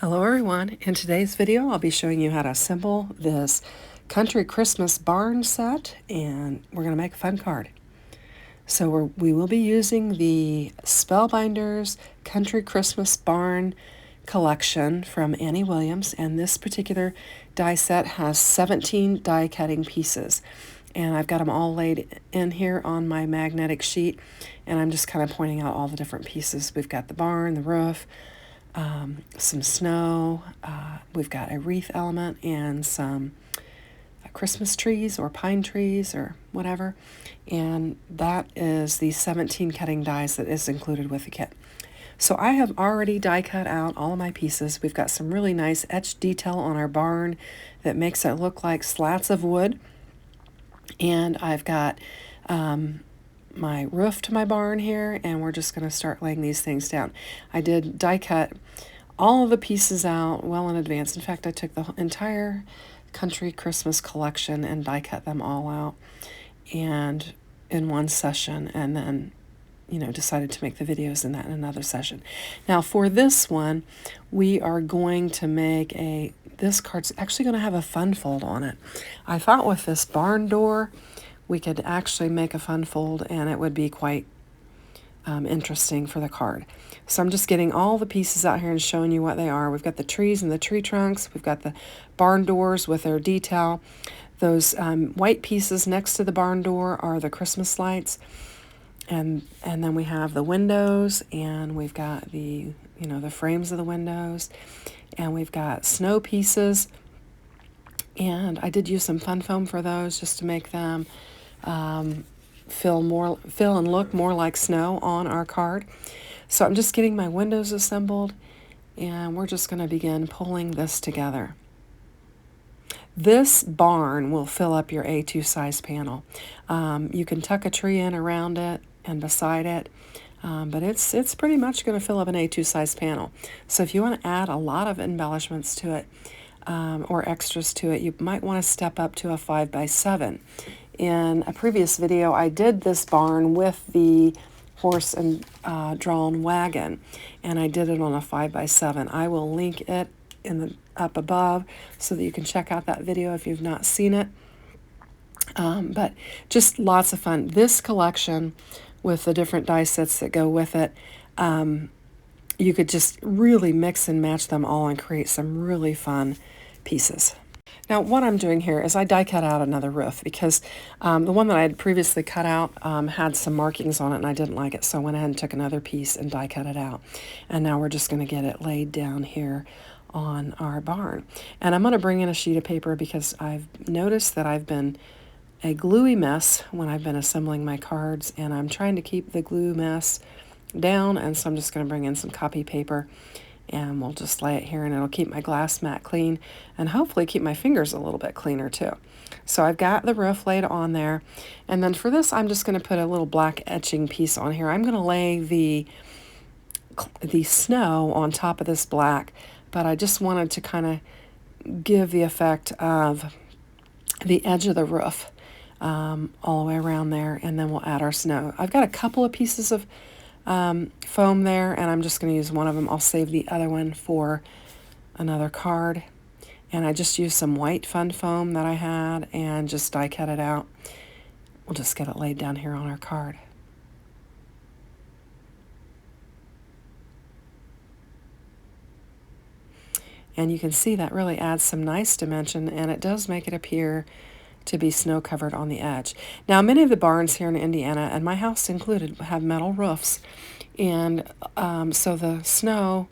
Hello everyone. In today's video I'll be showing you how to assemble this Country Christmas barn set, and we're going to make a fun card. So we will be using the Spellbinders Country Christmas barn collection from Annie Williams, and this particular die set has 17 die cutting pieces. And I've got them all laid in here on my magnetic sheet, and I'm just kind of pointing out all the different pieces. We've got the barn, the roof, some snow, we've got a wreath element, and some Christmas trees or pine trees or whatever. And that is the 17 cutting dies that is included with the kit. So I have already die cut out all of my pieces. We've got some really nice etched detail on our barn that makes it look like slats of wood. And I've got my roof to my barn here, and we're just going to start laying these things down. I did die cut all of the pieces out well in advance. In fact, I took the entire Country Christmas collection and die cut them all out and in one session, and then decided to make the videos in another session. Now for this one, we are going to make this card's actually going to have a fun fold on it. I thought with this barn door we could actually make a fun fold, and it would be quite interesting for the card. So I'm just getting all the pieces out here and showing you what they are. We've got the trees and the tree trunks. We've got the barn doors with their detail. Those white pieces next to the barn door are the Christmas lights. And then we have the windows, and we've got the frames of the windows, and we've got snow pieces. And I did use some fun foam for those just to make them feel and look more like snow on our card. So I'm just getting my windows assembled, and we're just going to begin pulling this together. This barn will fill up your A2 size panel. You can tuck a tree in around it and beside it, but it's pretty much going to fill up an A2 size panel. So if you want to add a lot of embellishments to it, or extras to it, you might want to step up to a 5x7. In a previous video, I did this barn with the horse and drawn wagon, and I did it on a 5x7. I will link it up above so that you can check out that video if you've not seen it. But just lots of fun. This collection with the different die sets that go with it, you could just really mix and match them all and create some really fun pieces. Now what I'm doing here is I die cut out another roof because the one that I had previously cut out had some markings on it, and I didn't like it, so I went ahead and took another piece and die cut it out. And now we're just going to get it laid down here on our barn. And I'm going to bring in a sheet of paper because I've noticed that I've been a gluey mess when I've been assembling my cards, and I'm trying to keep the glue mess down, and so I'm just going to bring in some copy paper, and we'll just lay it here, and it'll keep my glass mat clean and hopefully keep my fingers a little bit cleaner too. So I've got the roof laid on there, and then for this I'm just going to put a little black etching piece on here. I'm going to lay the snow on top of this black, but I just wanted to kind of give the effect of the edge of the roof all the way around there, and then we'll add our snow. I've got a couple of pieces of foam there, and I'm just going to use one of them. I'll save the other one for another card. And I just used some white fun foam that I had and just die cut it out. We'll just get it laid down here on our card. And you can see that really adds some nice dimension, and it does make it appear to be snow covered on the edge. Now many of the barns here in Indiana, and my house included, have metal roofs, and so the snow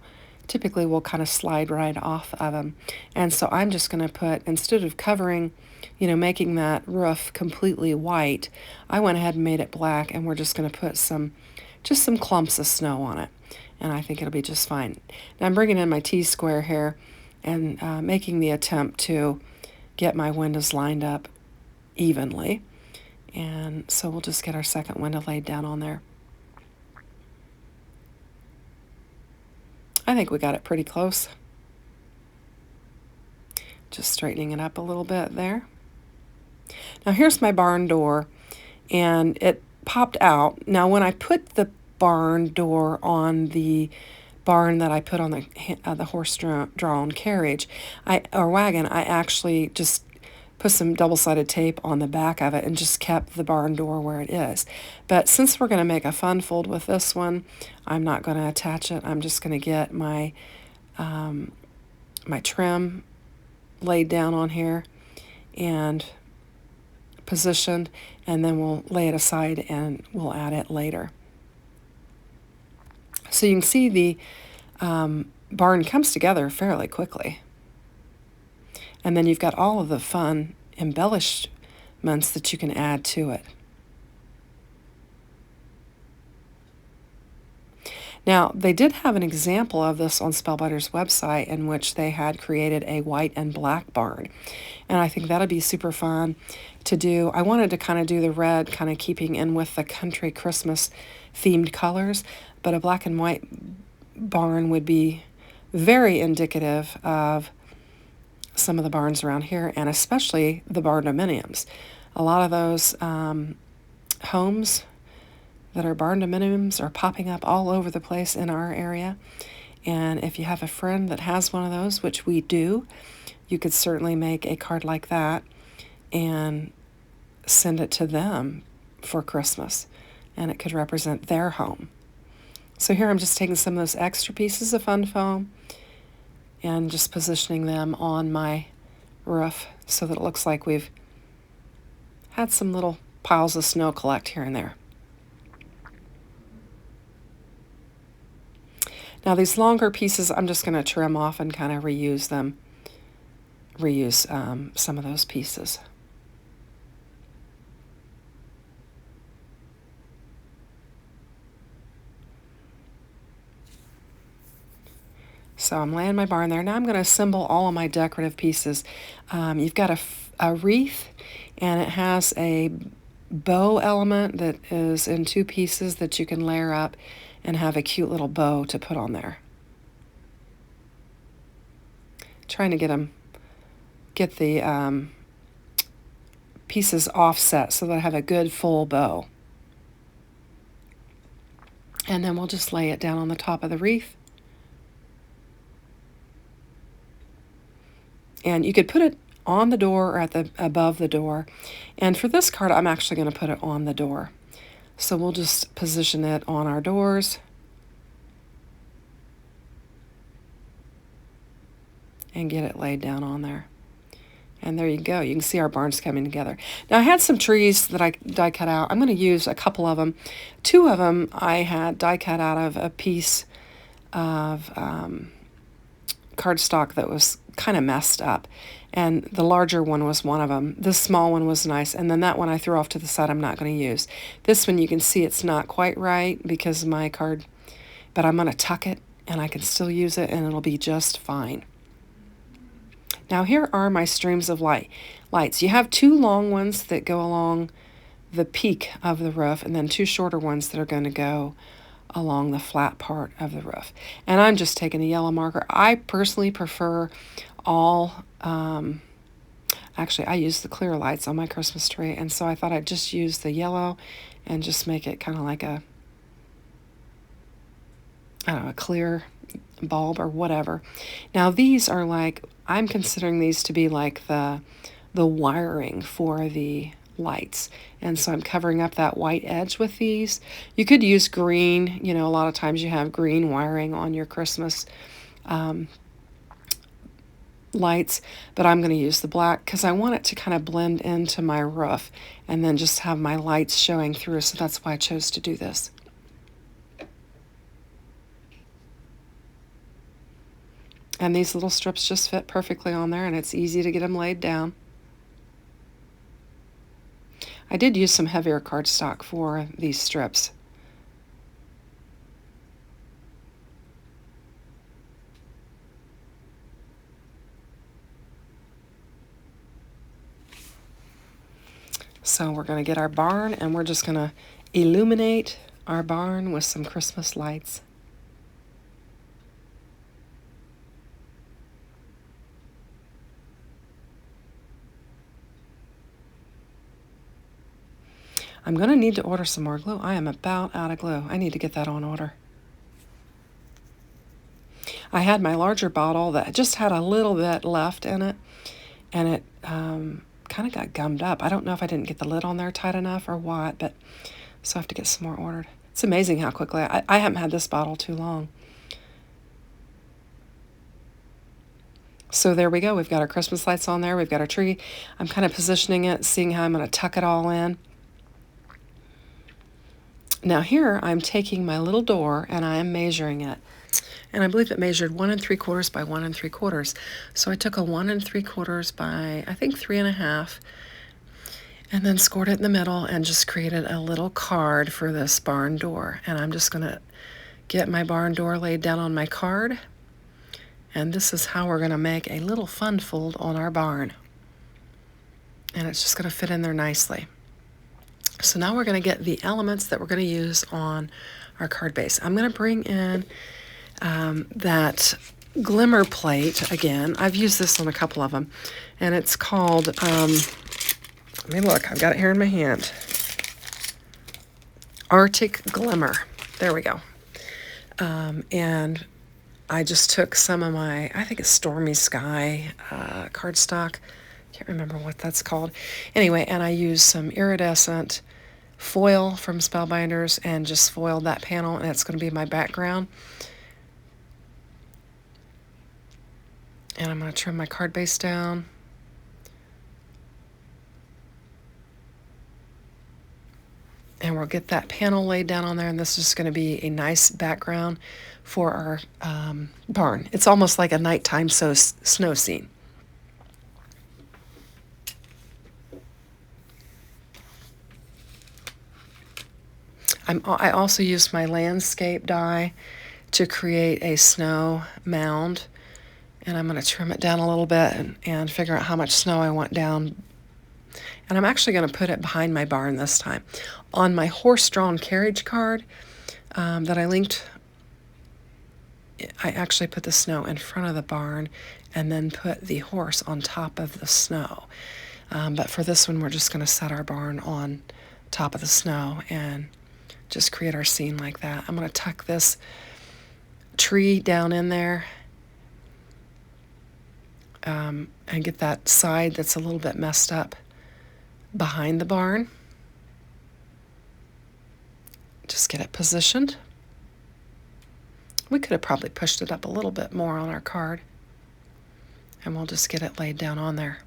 typically will kind of slide right off of them. And so I'm just going to put, instead of covering, making that roof completely white, I went ahead and made it black, and we're just going to put just some clumps of snow on it, and I think it'll be just fine. Now I'm bringing in my T-square here and making the attempt to get my windows lined up evenly, and so we'll just get our second window laid down on there. I think we got it pretty close. Just straightening it up a little bit there. Now here's my barn door, and it popped out. Now when I put the barn door on the barn that I put on the horse-drawn carriage, or wagon, I actually just put some double-sided tape on the back of it and just kept the barn door where it is. But since we're going to make a fun fold with this one, I'm not going to attach it. I'm just going to get my my trim laid down on here and positioned, and then we'll lay it aside and we'll add it later. So you can see the barn comes together fairly quickly. And then you've got all of the fun embellishments that you can add to it. Now, they did have an example of this on Spellbinders' website in which they had created a white and black barn. And I think that'd be super fun to do. I wanted to kind of do the red, kind of keeping in with the country Christmas themed colors, but a black and white barn would be very indicative of some of the barns around here, and especially the barn-dominiums. A lot of those homes that are barn-dominiums are popping up all over the place in our area. And if you have a friend that has one of those, which we do, you could certainly make a card like that and send it to them for Christmas, and it could represent their home. So here I'm just taking some of those extra pieces of fun foam and just positioning them on my roof so that it looks like we've had some little piles of snow collect here and there. Now these longer pieces, I'm just going to trim off and kind of reuse them, some of those pieces. So I'm laying my barn there. Now I'm going to assemble all of my decorative pieces. You've got a wreath, and it has a bow element that is in two pieces that you can layer up and have a cute little bow to put on there. Trying to get the pieces offset so that I have a good full bow. And then we'll just lay it down on the top of the wreath. And you could put it on the door or above the door. And for this card, I'm actually going to put it on the door. So we'll just position it on our doors. And get it laid down on there. And there you go. You can see our barns coming together. Now I had some trees that I die cut out. I'm going to use a couple of them. Two of them I had die cut out of a piece of cardstock that was kind of messed up, and the larger one was one of them. This small one was nice, and then that one I threw off to the side. I'm not going to use. This one you can see it's not quite right because of my card, but I'm going to tuck it and I can still use it and it'll be just fine. Now here are my streams of lights. You have two long ones that go along the peak of the roof, and then two shorter ones that are going to go along the flat part of the roof. And I'm just taking a yellow marker. I personally prefer all, actually I use the clear lights on my Christmas tree, and so I thought I'd just use the yellow and just make it kind of like a, I don't know, a clear bulb or whatever. Now these are like, I'm considering these to be like the wiring for the lights, and so I'm covering up that white edge with these. You could use green, you know, a lot of times you have green wiring on your Christmas lights, but I'm going to use the black because I want it to kind of blend into my roof and then just have my lights showing through, so that's why I chose to do this. And these little strips just fit perfectly on there, and it's easy to get them laid down. I did use some heavier cardstock for these strips. So we're going to get our barn, and we're just going to illuminate our barn with some Christmas lights. I'm going to need to order some more glue. I am about out of glue. I need to get that on order. I had my larger bottle that just had a little bit left in it, and it kind of got gummed up. I don't know if I didn't get the lid on there tight enough or what, but so I have to get some more ordered. It's amazing how quickly, I haven't had this bottle too long. So there we go. We've got our Christmas lights on there. We've got our tree. I'm kind of positioning it, seeing how I'm going to tuck it all in. Now here I'm taking my little door and I am measuring it. And I believe it measured 1 3/4 by 1 3/4. So I took a 1 3/4 by, I think, 3.5, and then scored it in the middle and just created a little card for this barn door. And I'm just going to get my barn door laid down on my card. And this is how we're going to make a little fun fold on our barn. And it's just going to fit in there nicely. So now we're going to get the elements that we're going to use on our card base. I'm going to bring in that glimmer plate again. I've used this on a couple of them. And it's called, let me look, I've got it here in my hand. Arctic Glimmer. There we go. And I just took some of my, I think it's Stormy Sky cardstock. Can't remember what that's called. Anyway, and I used some iridescent foil from Spellbinders and just foiled that panel, and it's going to be my background. And I'm going to trim my card base down. And we'll get that panel laid down on there, and this is just going to be a nice background for our barn. It's almost like a nighttime snow scene. I also used my landscape die to create a snow mound, and I'm going to trim it down a little bit and figure out how much snow I want down. And I'm actually going to put it behind my barn this time. On my horse-drawn carriage card that I linked, I actually put the snow in front of the barn and then put the horse on top of the snow. But for this one, we're just going to set our barn on top of the snow and just create our scene like that. I'm going to tuck this tree down in there and get that side that's a little bit messed up behind the barn. Just get it positioned. We could have probably pushed it up a little bit more on our card, and we'll just get it laid down on there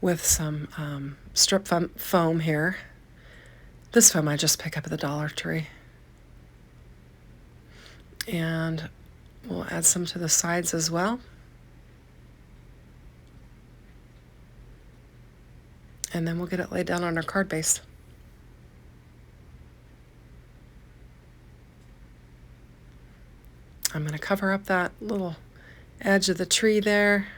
with some strip foam here. This foam I just pick up at the Dollar Tree. And we'll add some to the sides as well. And then we'll get it laid down on our card base. I'm going to cover up that little edge of the tree there.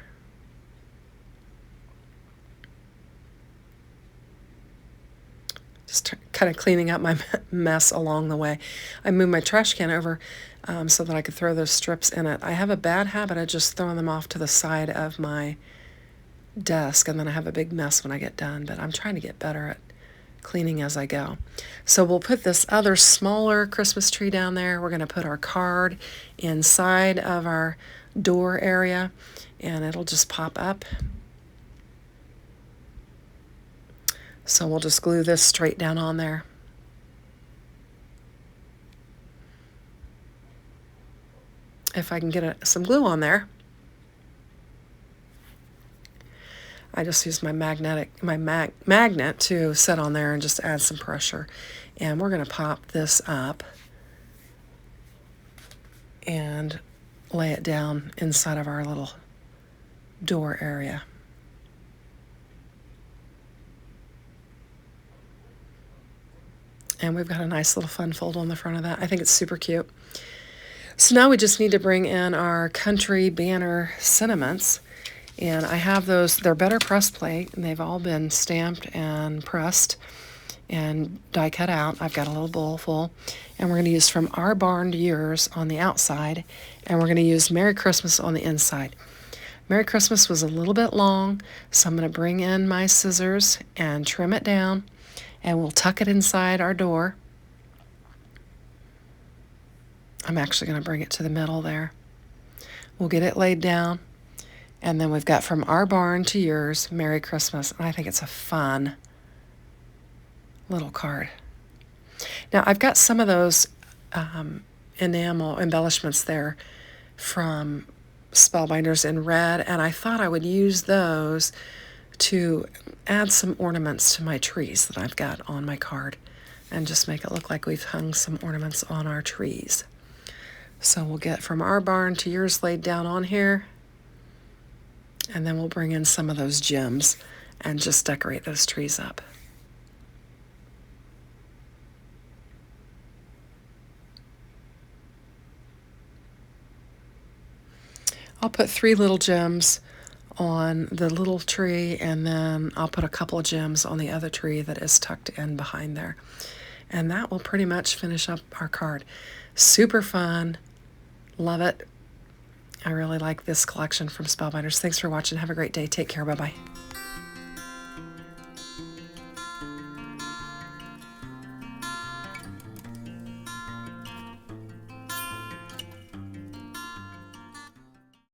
Just kind of cleaning up my mess along the way. I moved my trash can over so that I could throw those strips in it. I have a bad habit of just throwing them off to the side of my desk, and then I have a big mess when I get done, but I'm trying to get better at cleaning as I go. So we'll put this other smaller Christmas tree down there. We're going to put our card inside of our door area, and it'll just pop up. So we'll just glue this straight down on there. If I can get some glue on there. I just use my magnet to set on there and just add some pressure. And we're going to pop this up and lay it down inside of our little door area. And we've got a nice little fun fold on the front of that. I think it's super cute. So now we just need to bring in our country banner sentiments. And I have those, they're better press plate, and they've all been stamped and pressed and die cut out. I've got a little bowl full. And we're going to use From Our Barn to Yours on the outside, and we're going to use Merry Christmas on the inside. Merry Christmas was a little bit long, so I'm going to bring in my scissors and trim it down, and we'll tuck it inside our door. I'm actually going to bring it to the middle there. We'll get it laid down. And then we've got From Our Barn to Yours, Merry Christmas. And I think it's a fun little card. Now, I've got some of those enamel embellishments there from Spellbinders in red, and I thought I would use those to add some ornaments to my trees that I've got on my card and just make it look like we've hung some ornaments on our trees. So we'll get From Our Barn to Yours laid down on here, and then we'll bring in some of those gems and just decorate those trees up. I'll put 3 little gems on the little tree, and then I'll put a couple of gems on the other tree that is tucked in behind there. And that will pretty much finish up our card. Super fun. Love it. I really like this collection from Spellbinders. Thanks for watching. Have a great day. Take care. Bye-bye.